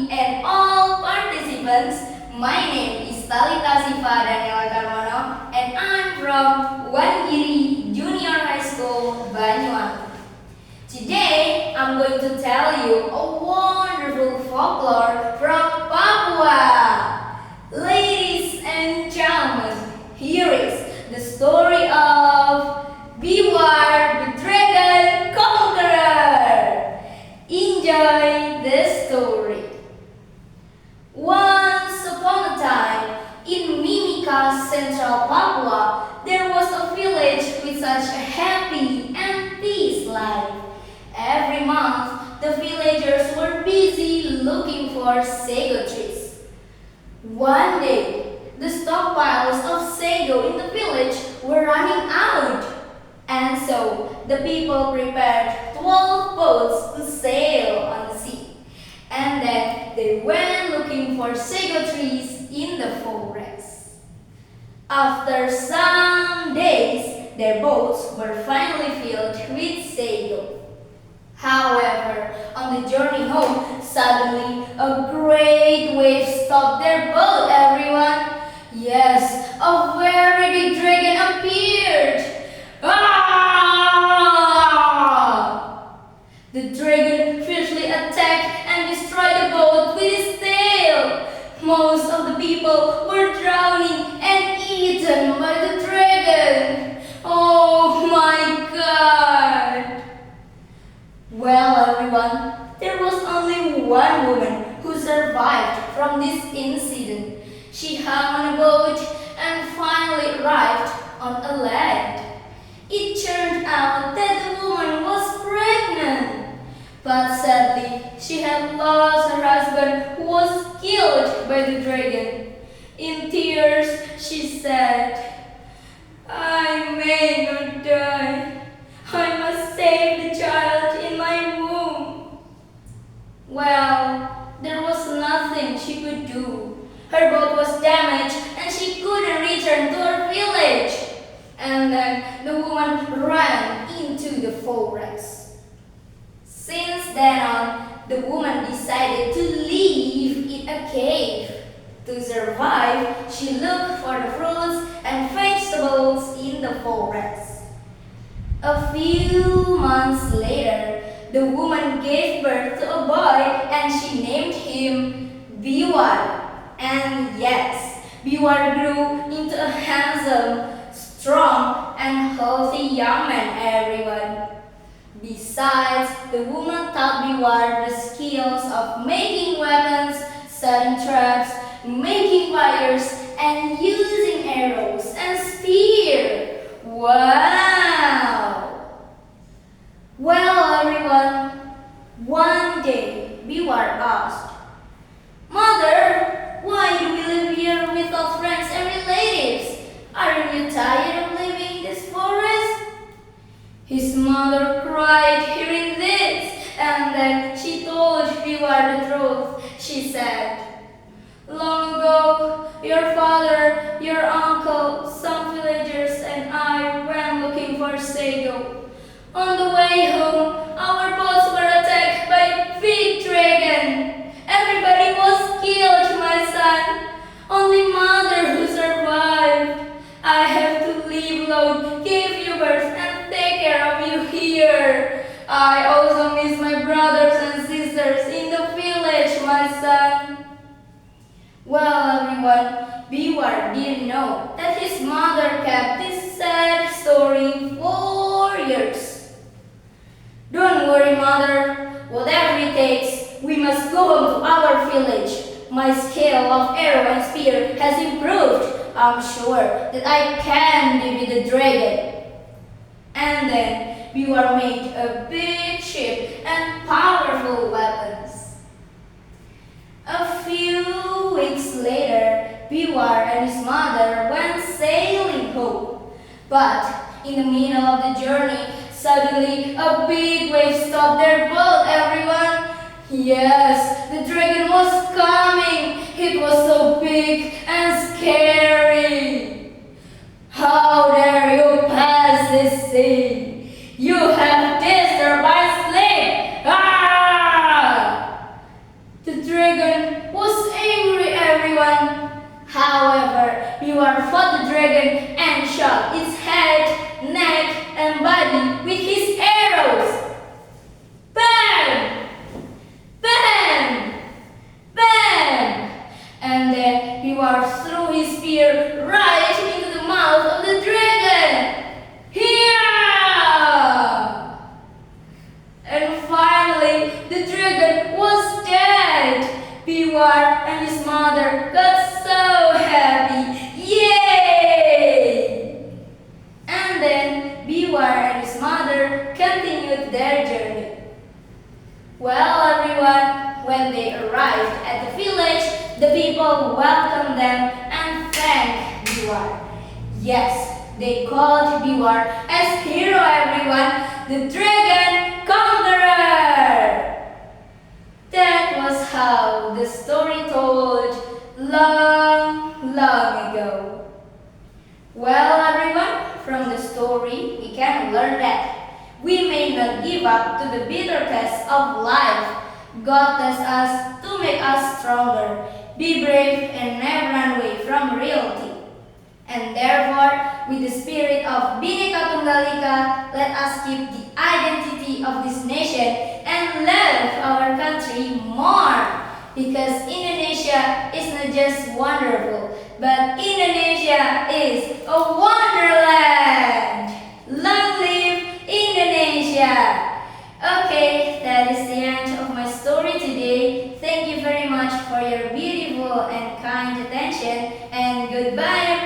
and all participants. My name is Talita Siva Daniela Karmono and I'm from Wangiri Junior High School, Banyuwangi. Today, I'm going to tell you a wonderful folklore from Papua. Ladies and gentlemen, here is the story of Biwar the Dragon Conqueror. Enjoy the story. Once upon a time, in Mimika, Central Papua, there was a village with such a happy and peace life. Every month, the villagers were busy looking for sago trees. One day, the stockpiles of sago in the village were running out, and so the people prepared 12 boats to sail on the sea. And then they went looking for sago trees in the forest. After some days, their boats were finally filled with sago. However, on the journey home, suddenly a great wave stopped their boat, everyone. Yes, a very big dragon appeared. Ah! The dragon fiercely attacked and destroyed the boat with his tail. Most of the people were drowning and eaten by the dragon. Oh my God! Well, everyone, there was only one woman who survived from this incident. She hung on a boat and finally arrived on a land. It turned out that the woman was pregnant. But sadly, she had lost her husband who was killed by the dragon. In tears, she said, "I may not die. I must save the child in my womb." Well, there was nothing she could do. Her boat was damaged and she couldn't return to her village. And then the woman ran into the forest. Since then on, the woman decided to live in a cave. To survive, she looked for the fruits and vegetables in the forest. A few months later, the woman gave birth to a boy and she named him Biwar. And yes, Biwar grew into a handsome, strong, and healthy young man, everyone. Besides, the woman taught Biwar the skills of making weapons, setting traps, making fires, and using arrows and spear. Wow! Well, everyone, one day Biwar asked, "Mother, why do we live here without friends and relatives? Aren't you tired of living in this forest?" His mother cried hearing this, and then she told Biwar the truth. She said, "Long ago, your father, your uncle, some villagers, and I went looking for sago. On the way home, our boats were attacked by a big dragon. Everybody was killed, my son. Only mother who survived. I have to leave alone, give you birth, and take care of you here. I also miss my brothers and sisters in the village, my son." Well, everyone, Biwar didn't know that his mother kept this sad story for years. "Don't worry, mother. Whatever it takes, we must go home to our village. My skill of arrow and spear has improved. I'm sure that I can defeat the dragon." And then Biwar made a big ship and powerful weapons. A few weeks later, Biwar and his mother went sailing home. But in the middle of the journey, suddenly a big wave stopped their boat, everyone. Yes, the dragon was coming. It was so big and scary. "How dare you pass this sea? You have disturbed my sleep!" Ah! The dragon Biwar and his mother got so happy. Yay! And then Biwar and his mother continued their journey. Well, everyone, when they arrived at the village, the people welcomed them and thanked Biwar. Yes, they called Biwar as hero, everyone, the dragon conqueror. That was how the story told long, long ago. Well, everyone, from the story, we can learn that we may not give up to the bitter test of life. God tests us to make us stronger. Be brave and never run away from reality. And therefore, with the spirit of Bhinneka Tunggal Ika, let us keep the identity of this nation and love our country more. Because Indonesia is not just wonderful, but Indonesia is a wonderland. Long live Indonesia! Okay, that is the end of my story today. Thank you very much for your beautiful and kind attention, and goodbye.